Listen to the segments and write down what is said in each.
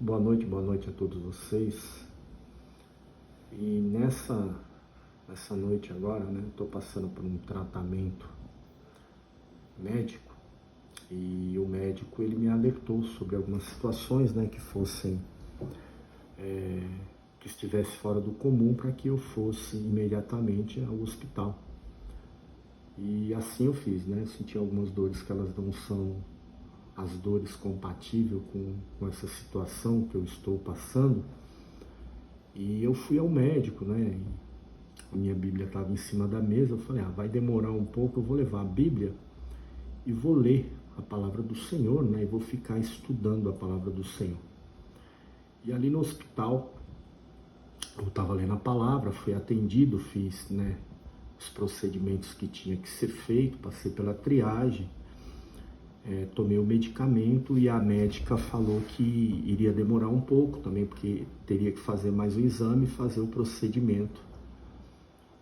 Boa noite a todos vocês. E nessa noite agora, né, estou passando por um tratamento médico e o médico ele me alertou sobre algumas situações, né, que estivesse fora do comum para que eu fosse imediatamente ao hospital. E assim eu fiz, né? Senti algumas dores que elas não são as dores compatíveis com essa situação que eu estou passando. E eu fui ao médico, né? A minha Bíblia estava em cima da mesa. Eu falei, vai demorar um pouco, eu vou levar a Bíblia e vou ler a palavra do Senhor, né? E vou ficar estudando a palavra do Senhor. E ali no hospital, eu estava lendo a palavra, fui atendido, fiz, né, os procedimentos que tinha que ser feito, passei pela triagem, tomei o medicamento e a médica falou que iria demorar um pouco também, porque teria que fazer mais um exame e fazer o procedimento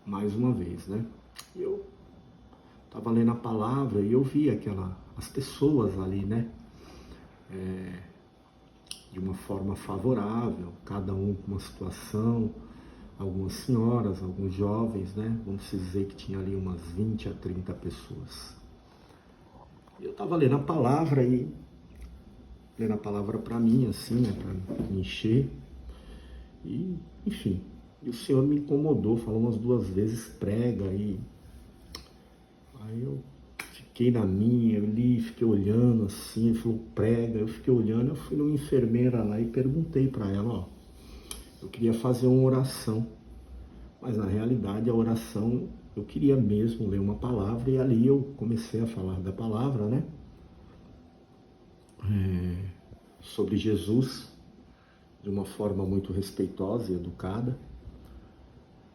mais uma vez, né? Eu estava lendo a palavra e eu vi as pessoas ali, né? De uma forma favorável, cada um com uma situação, algumas senhoras, alguns jovens, né? Vamos dizer que tinha ali umas 20 a 30 pessoas. Eu estava lendo a palavra e lendo a palavra para mim, assim, né, para me encher. E, enfim, e o Senhor me incomodou, falou umas 2 vezes, prega. Aí eu fiquei na minha, eu li, fiquei olhando assim, ele falou, prega. Eu fiquei olhando, eu fui numa enfermeira lá e perguntei para ela, eu queria fazer uma oração. Mas na realidade a oração, eu queria mesmo ler uma palavra e ali eu comecei a falar da palavra, né? Sobre Jesus, de uma forma muito respeitosa e educada.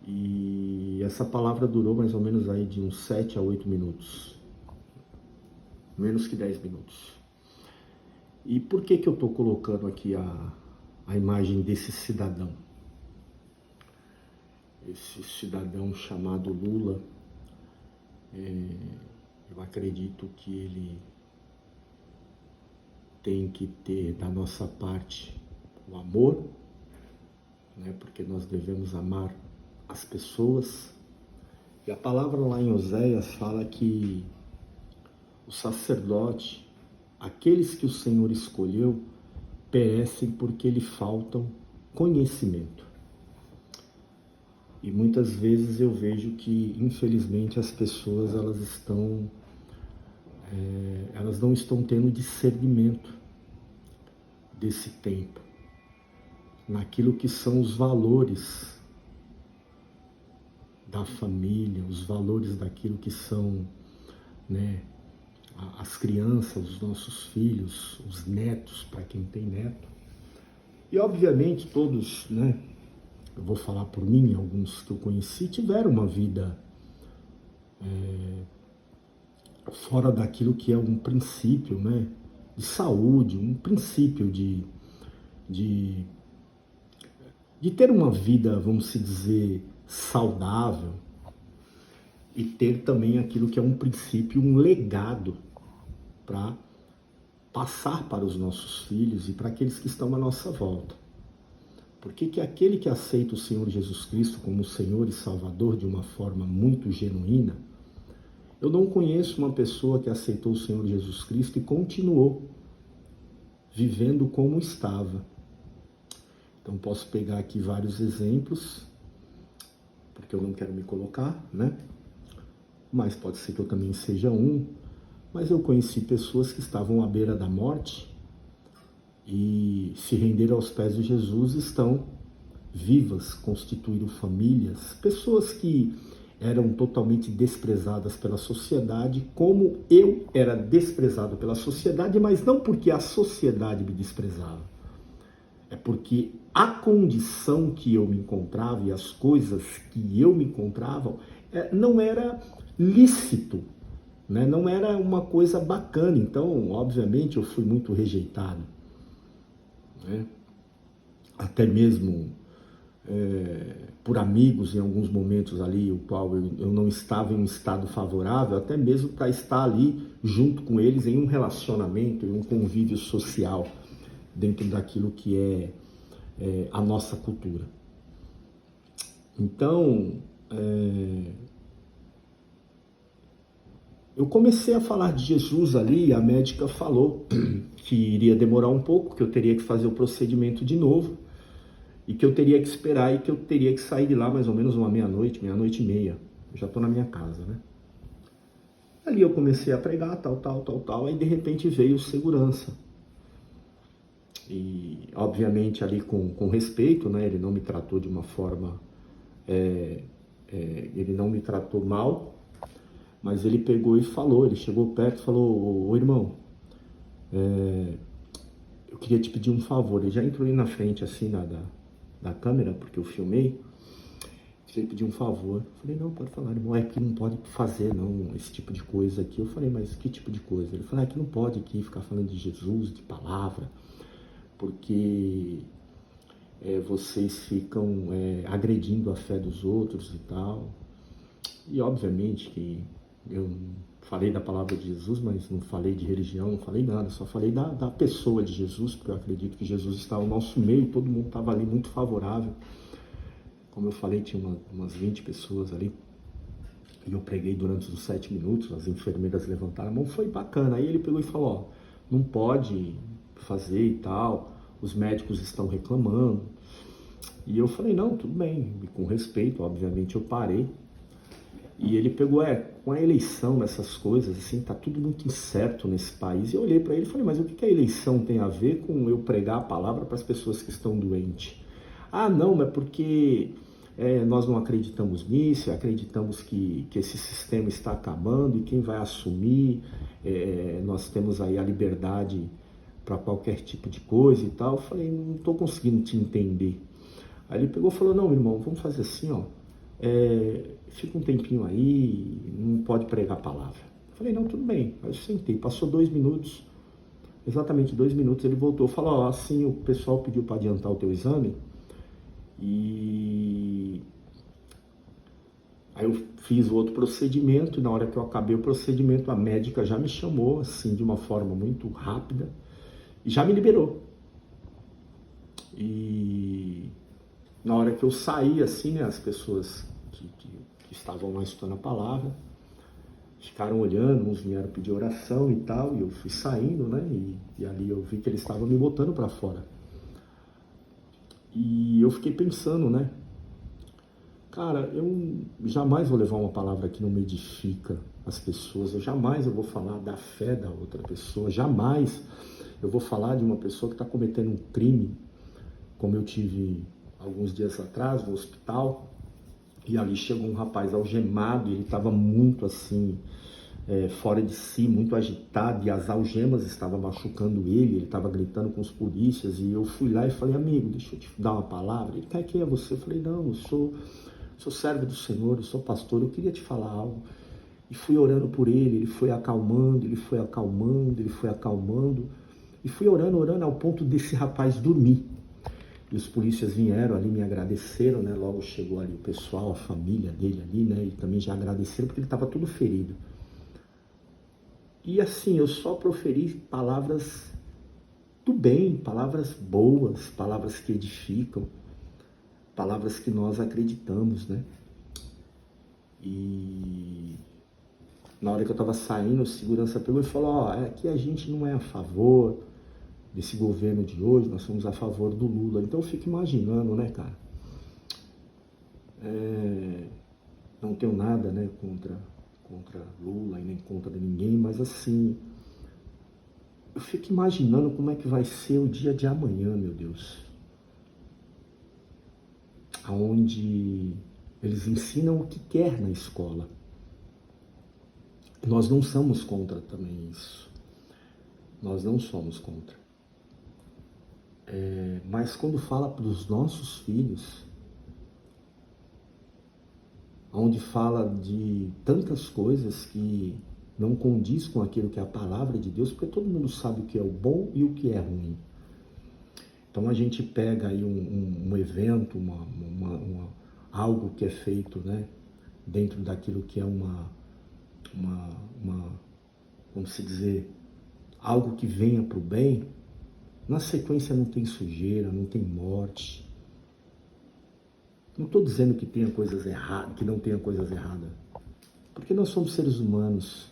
E essa palavra durou mais ou menos aí de uns 7 a 8 minutos. Menos que 10 minutos. E por que eu estou colocando aqui a imagem desse cidadão? Esse cidadão chamado Lula, eu acredito que ele tem que ter da nossa parte o amor, né? Porque nós devemos amar as pessoas. E a palavra lá em Oséias fala que o sacerdote, aqueles que o Senhor escolheu, perecem porque lhe faltam conhecimento. E muitas vezes eu vejo que, infelizmente, as pessoas elas não estão tendo discernimento desse tempo, naquilo que são os valores da família, os valores daquilo que são, né, as crianças, os nossos filhos, os netos, para quem tem neto. E, obviamente, todos, né, eu vou falar por mim, alguns que eu conheci, tiveram uma vida fora daquilo que é um princípio, né, de saúde, um princípio de ter uma vida, vamos dizer, saudável e ter também aquilo que é um princípio, um legado para passar para os nossos filhos e para aqueles que estão à nossa volta. Porque que aquele que aceita o Senhor Jesus Cristo como Senhor e Salvador de uma forma muito genuína, eu não conheço uma pessoa que aceitou o Senhor Jesus Cristo e continuou vivendo como estava. Então posso pegar aqui vários exemplos, porque eu não quero me colocar, né? Mas pode ser que eu também seja um. Mas eu conheci pessoas que estavam à beira da morte e se renderam aos pés de Jesus, estão vivas, constituíram famílias, pessoas que eram totalmente desprezadas pela sociedade, como eu era desprezado pela sociedade, mas não porque a sociedade me desprezava, é porque a condição que eu me encontrava e as coisas que eu me encontrava não era lícito, né? Não era uma coisa bacana. Então, obviamente, eu fui muito rejeitado, né? Até mesmo por amigos em alguns momentos ali, o qual eu não estava em um estado favorável, até mesmo para estar ali junto com eles em um relacionamento, em um convívio social. dentro daquilo que é a nossa cultura. Então, eu comecei a falar de Jesus ali e a médica falou que iria demorar um pouco, que eu teria que fazer o procedimento de novo e que eu teria que esperar e que eu teria que sair de lá mais ou menos uma meia-noite, meia-noite e meia. Eu já estou na minha casa, né? Ali eu comecei a pregar, tal, aí de repente veio o segurança. E, obviamente, ali com respeito, né? Ele não me tratou de uma forma... ele não me tratou mal, mas ele pegou e falou, ele chegou perto e falou, ô irmão, eu queria te pedir um favor. Ele já entrou ali na frente, assim, da câmera, porque eu filmei. Queria pedir um favor. Eu falei, não, pode falar, irmão, é que não pode fazer, não, esse tipo de coisa aqui. Eu falei, mas que tipo de coisa? Ele falou, é que não pode aqui ficar falando de Jesus, de palavra, porque vocês ficam agredindo a fé dos outros e tal. E, obviamente, que eu falei da palavra de Jesus, mas não falei de religião, não falei nada, só falei da pessoa de Jesus, porque eu acredito que Jesus está ao nosso meio, todo mundo estava ali muito favorável. Como eu falei, tinha umas 20 pessoas ali, e eu preguei durante os 7 minutos, as enfermeiras levantaram a mão, foi bacana. Aí ele pegou e falou, ó, não pode fazer e tal, os médicos estão reclamando. E eu falei, não, tudo bem, e com respeito, obviamente eu parei. E ele pegou, com a eleição, essas coisas, assim, tá tudo muito incerto nesse país. E eu olhei para ele e falei, mas o que a eleição tem a ver com eu pregar a palavra para as pessoas que estão doentes? Ah, não, mas porque nós não acreditamos nisso, acreditamos que esse sistema está acabando e quem vai assumir, nós temos aí a liberdade para qualquer tipo de coisa e tal. Eu falei, não estou conseguindo te entender. Aí ele pegou e falou, não, irmão, vamos fazer assim, ó, fica um tempinho aí, não pode pregar a palavra. Eu falei, não, tudo bem. Aí eu sentei, passou 2 minutos, exatamente 2 minutos, ele voltou, falou, ó, assim, o pessoal pediu para adiantar o teu exame, e aí eu fiz o outro procedimento, e na hora que eu acabei o procedimento, a médica já me chamou, assim, de uma forma muito rápida, e já me liberou. E na hora que eu saí, assim, né, as pessoas que estavam lá estudando a palavra, ficaram olhando, uns vieram pedir oração e tal, e eu fui saindo, né, e ali eu vi que eles estavam me botando para fora. E eu fiquei pensando, né, cara, eu jamais vou levar uma palavra que não me edifica as pessoas, eu vou falar da fé da outra pessoa, jamais eu vou falar de uma pessoa que está cometendo um crime, como eu tive alguns dias atrás no hospital, e ali chegou um rapaz algemado, e ele estava muito assim, fora de si, muito agitado, e as algemas estavam machucando ele estava gritando com os polícias, e eu fui lá e falei, amigo, deixa eu te dar uma palavra. Ele, quem é você? Eu falei, não, eu sou servo do Senhor, eu sou pastor, eu queria te falar algo. E fui orando por ele foi acalmando, ele foi acalmando, ele foi acalmando, e fui orando ao ponto desse rapaz dormir. E os polícias vieram ali, me agradeceram, né? Logo chegou ali o pessoal, a família dele ali, né? E também já agradeceram porque ele estava todo ferido. E assim, eu só proferi palavras do bem, palavras boas, palavras que edificam, palavras que nós acreditamos, né? E na hora que eu estava saindo, o segurança pegou e falou, ó, aqui a gente não é a favor desse governo de hoje, nós somos a favor do Lula. Então eu fico imaginando, né, cara? Não tenho nada, né, contra Lula e nem contra ninguém, mas assim, eu fico imaginando como é que vai ser o dia de amanhã, meu Deus. Onde eles ensinam o que quer na escola. Nós não somos contra também isso. Nós não somos contra. Mas quando fala para os nossos filhos, onde fala de tantas coisas que não condiz com aquilo que é a palavra de Deus, porque todo mundo sabe o que é o bom e o que é ruim. Então a gente pega aí um evento, algo que é feito, né, dentro daquilo que é vamos se dizer, algo que venha para o bem, Na sequência não tem sujeira, não tem morte. Não estou dizendo que tenha coisas erradas, que não tenha coisas erradas. Porque nós somos seres humanos.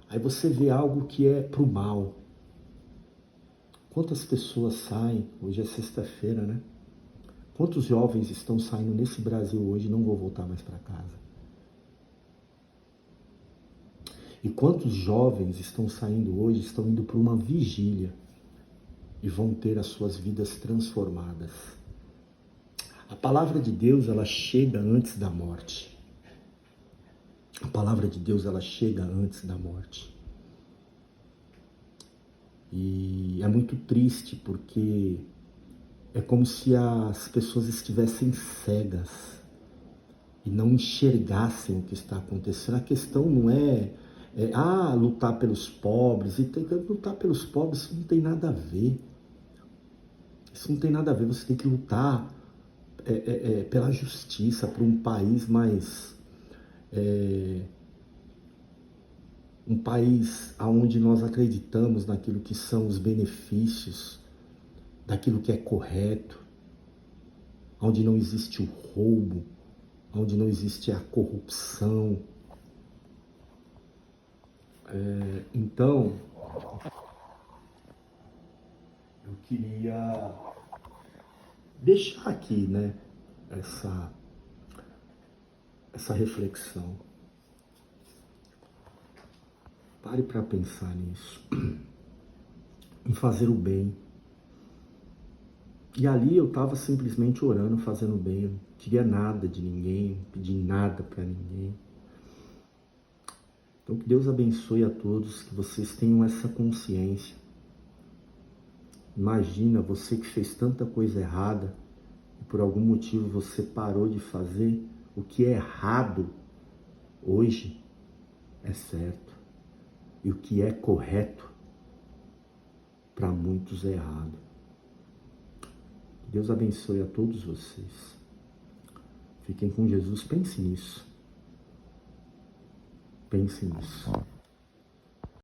Aí você vê algo que é pro mal. Quantas pessoas saem, hoje é sexta-feira, né? Quantos jovens estão saindo nesse Brasil hoje e não vão voltar mais para casa? E quantos jovens estão saindo hoje, estão indo para uma vigília e vão ter as suas vidas transformadas? A palavra de Deus, ela chega antes da morte. A palavra de Deus, ela chega antes da morte. E é muito triste porque é como se as pessoas estivessem cegas e não enxergassem o que está acontecendo. A questão não é lutar pelos pobres. E lutar pelos pobres, isso não tem nada a ver. Isso não tem nada a ver. Você tem que lutar pela justiça, por um país mais... um país onde nós acreditamos naquilo que são os benefícios, daquilo que é correto, onde não existe o roubo, onde não existe a corrupção. Então, eu queria deixar aqui, né, essa reflexão. Pare para pensar nisso, em fazer o bem. E ali eu estava simplesmente orando, fazendo bem, eu não queria nada de ninguém, não pedi nada para ninguém. Então que Deus abençoe a todos, que vocês tenham essa consciência. Imagina você que fez tanta coisa errada e por algum motivo você parou de fazer o que é errado hoje é certo. E o que é correto para muitos é errado. Deus abençoe a todos vocês. Fiquem com Jesus, pense nisso. Pense nisso.